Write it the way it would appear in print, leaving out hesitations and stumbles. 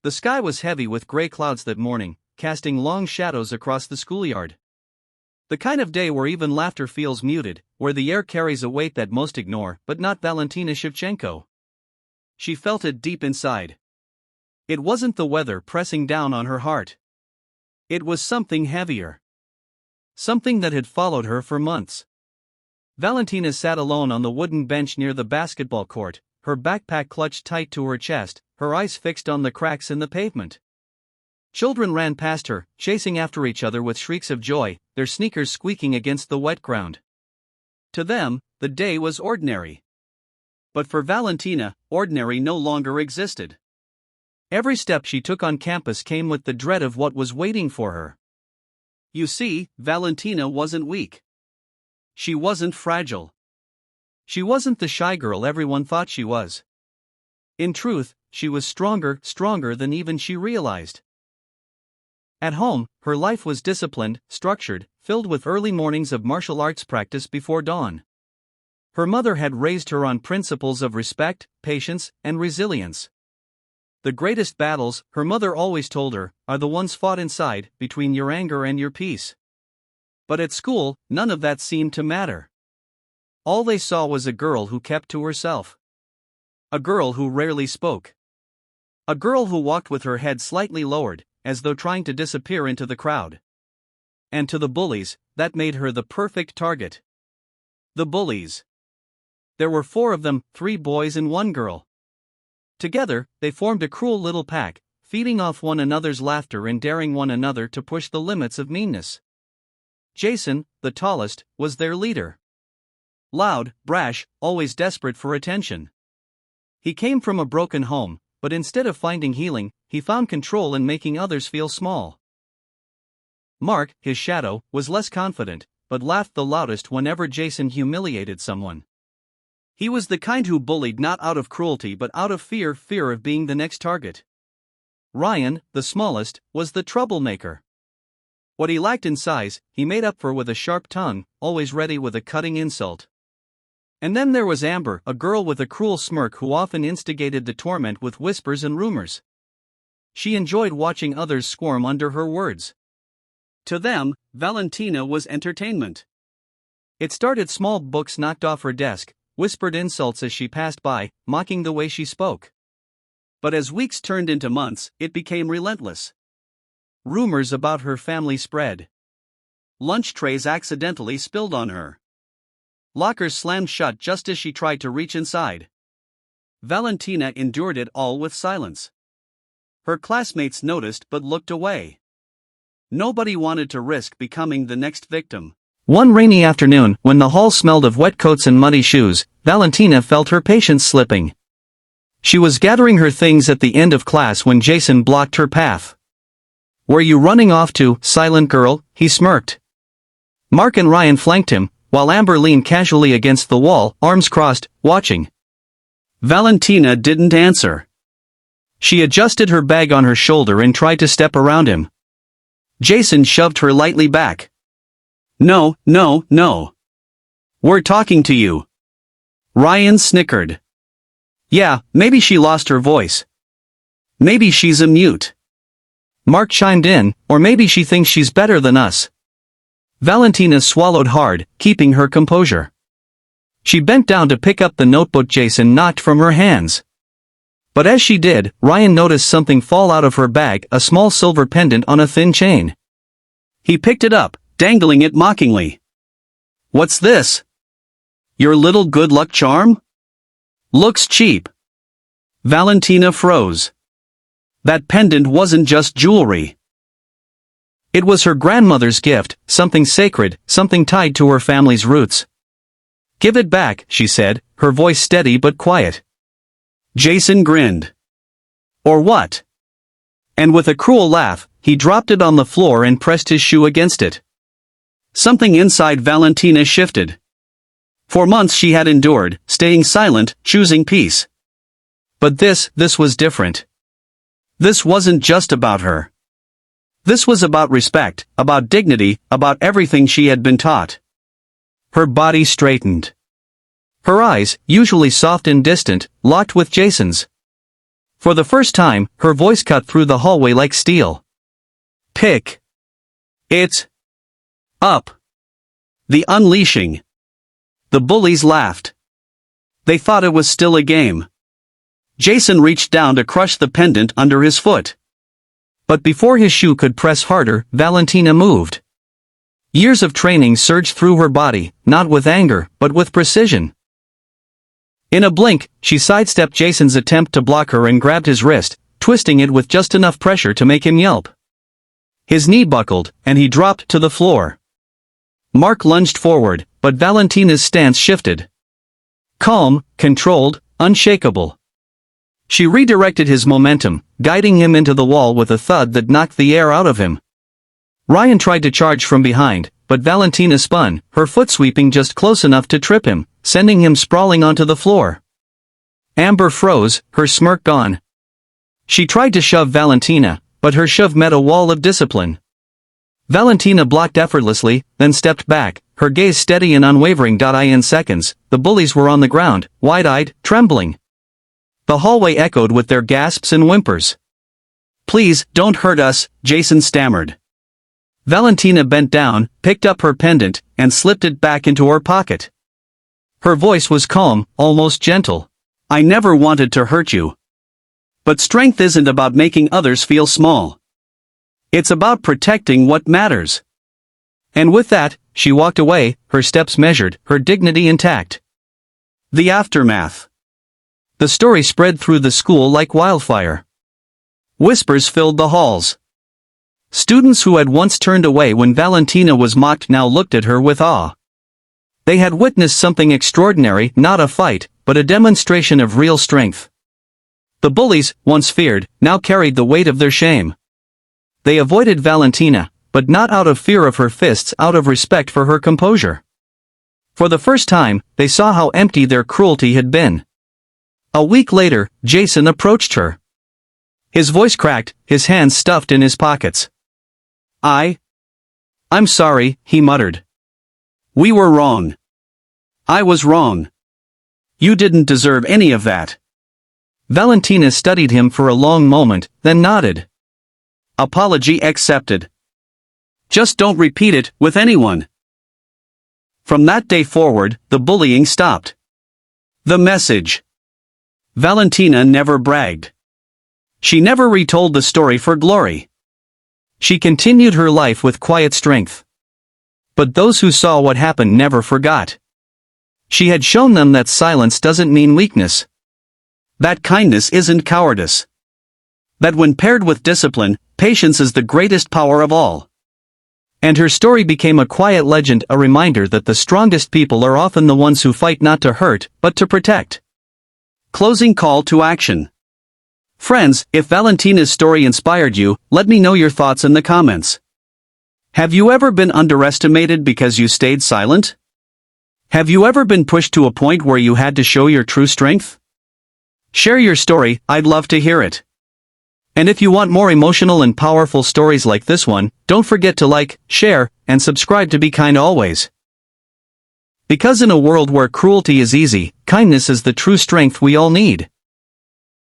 The sky was heavy with gray clouds that morning, casting long shadows across the schoolyard. The kind of day where even laughter feels muted, where the air carries a weight that most ignore, but not Valentina Shevchenko. She felt it deep inside. It wasn't the weather pressing down on her heart. It was something heavier. Something that had followed her for months. Valentina sat alone on the wooden bench near the basketball court, her backpack clutched tight to her chest, her eyes fixed on the cracks in the pavement. Children ran past her, chasing after each other with shrieks of joy, their sneakers squeaking against the wet ground. To them, the day was ordinary. But for Valentina, ordinary no longer existed. Every step she took on campus came with the dread of what was waiting for her. You see, Valentina wasn't weak. She wasn't fragile. She wasn't the shy girl everyone thought she was. In truth, she was stronger than even she realized. At home, her life was disciplined, structured, filled with early mornings of martial arts practice before dawn. Her mother had raised her on principles of respect, patience, and resilience. The greatest battles, her mother always told her, are the ones fought inside, between your anger and your peace. But at school, none of that seemed to matter. All they saw was a girl who kept to herself. A girl who rarely spoke. A girl who walked with her head slightly lowered, as though trying to disappear into the crowd. And to the bullies, that made her the perfect target. The bullies. There were 4 of them, 3 boys and 1 girl. Together, they formed a cruel little pack, feeding off one another's laughter and daring one another to push the limits of meanness. Jason, the tallest, was their leader. Loud, brash, always desperate for attention. He came from a broken home, but instead of finding healing, he found control in making others feel small. Mark, his shadow, was less confident, but laughed the loudest whenever Jason humiliated someone. He was the kind who bullied not out of cruelty but out of fear of being the next target. Ryan, the smallest, was the troublemaker. What he lacked in size, he made up for with a sharp tongue, always ready with a cutting insult. And then there was Amber, a girl with a cruel smirk who often instigated the torment with whispers and rumors. She enjoyed watching others squirm under her words. To them, Valentina was entertainment. It started small. Books knocked off her desk, whispered insults as she passed by, mocking the way she spoke. But as weeks turned into months, it became relentless. Rumors about her family spread. Lunch trays accidentally spilled on her. Lockers slammed shut just as she tried to reach inside. Valentina endured it all with silence. Her classmates noticed but looked away. Nobody wanted to risk becoming the next victim. One rainy afternoon, when the hall smelled of wet coats and muddy shoes, Valentina felt her patience slipping. She was gathering her things at the end of class when Jason blocked her path. "Where you running off to, silent girl?" he smirked. Mark and Ryan flanked him, while Amber leaned casually against the wall, arms crossed, watching. Valentina didn't answer. She adjusted her bag on her shoulder and tried to step around him. Jason shoved her lightly back. No. We're talking to you." Ryan snickered. "Yeah, maybe she lost her voice. Maybe she's a mute." Mark chimed in, "Or maybe she thinks she's better than us." Valentina swallowed hard, keeping her composure. She bent down to pick up the notebook Jason knocked from her hands. But as she did, Ryan noticed something fall out of her bag, a small silver pendant on a thin chain. He picked it up, dangling it mockingly. "What's this? Your little good luck charm? Looks cheap." Valentina froze. That pendant wasn't just jewelry. It was her grandmother's gift, something sacred, something tied to her family's roots. "Give it back," she said, her voice steady but quiet. Jason grinned. "Or what?" And with a cruel laugh, he dropped it on the floor and pressed his shoe against it. Something inside Valentina shifted. For months she had endured, staying silent, choosing peace. But this was different. This wasn't just about her. This was about respect, about dignity, about everything she had been taught. Her body straightened. Her eyes, usually soft and distant, locked with Jason's. For the first time, her voice cut through the hallway like steel. "Pick it up." The unleashing. The bullies laughed. They thought it was still a game. Jason reached down to crush the pendant under his foot. But before his shoe could press harder, Valentina moved. Years of training surged through her body, not with anger, but with precision. In a blink, she sidestepped Jason's attempt to block her and grabbed his wrist, twisting it with just enough pressure to make him yelp. His knee buckled, and he dropped to the floor. Mark lunged forward, but Valentina's stance shifted. Calm, controlled, unshakable. She redirected his momentum, guiding him into the wall with a thud that knocked the air out of him. Ryan tried to charge from behind, but Valentina spun, her foot sweeping just close enough to trip him, sending him sprawling onto the floor. Amber froze, her smirk gone. She tried to shove Valentina, but her shove met a wall of discipline. Valentina blocked effortlessly, then stepped back, her gaze steady and unwavering. In seconds, the bullies were on the ground, wide-eyed, trembling. The hallway echoed with their gasps and whimpers. "Please, don't hurt us," Jason stammered. Valentina bent down, picked up her pendant, and slipped it back into her pocket. Her voice was calm, almost gentle. "I never wanted to hurt you. But strength isn't about making others feel small. It's about protecting what matters." And with that, she walked away, her steps measured, her dignity intact. The aftermath. The story spread through the school like wildfire. Whispers filled the halls. Students who had once turned away when Valentina was mocked now looked at her with awe. They had witnessed something extraordinary, not a fight, but a demonstration of real strength. The bullies, once feared, now carried the weight of their shame. They avoided Valentina, but not out of fear of her fists, out of respect for her composure. For the first time, they saw how empty their cruelty had been. A week later, Jason approached her. His voice cracked, his hands stuffed in his pockets. I'm sorry," he muttered. "We were wrong. I was wrong. You didn't deserve any of that." Valentina studied him for a long moment, then nodded. "Apology accepted. Just don't repeat it with anyone." From that day forward, the bullying stopped. The message. Valentina never bragged. She never retold the story for glory. She continued her life with quiet strength. But those who saw what happened never forgot. She had shown them that silence doesn't mean weakness. That kindness isn't cowardice. That when paired with discipline, patience is the greatest power of all. And her story became a quiet legend, a reminder that the strongest people are often the ones who fight not to hurt, but to protect. Closing call to action. Friends, if Valentina's story inspired you, let me know your thoughts in the comments. Have you ever been underestimated because you stayed silent? Have you ever been pushed to a point where you had to show your true strength? Share your story, I'd love to hear it. And if you want more emotional and powerful stories like this one, don't forget to like, share, and subscribe to Be Kind Always. Because in a world where cruelty is easy, kindness is the true strength we all need.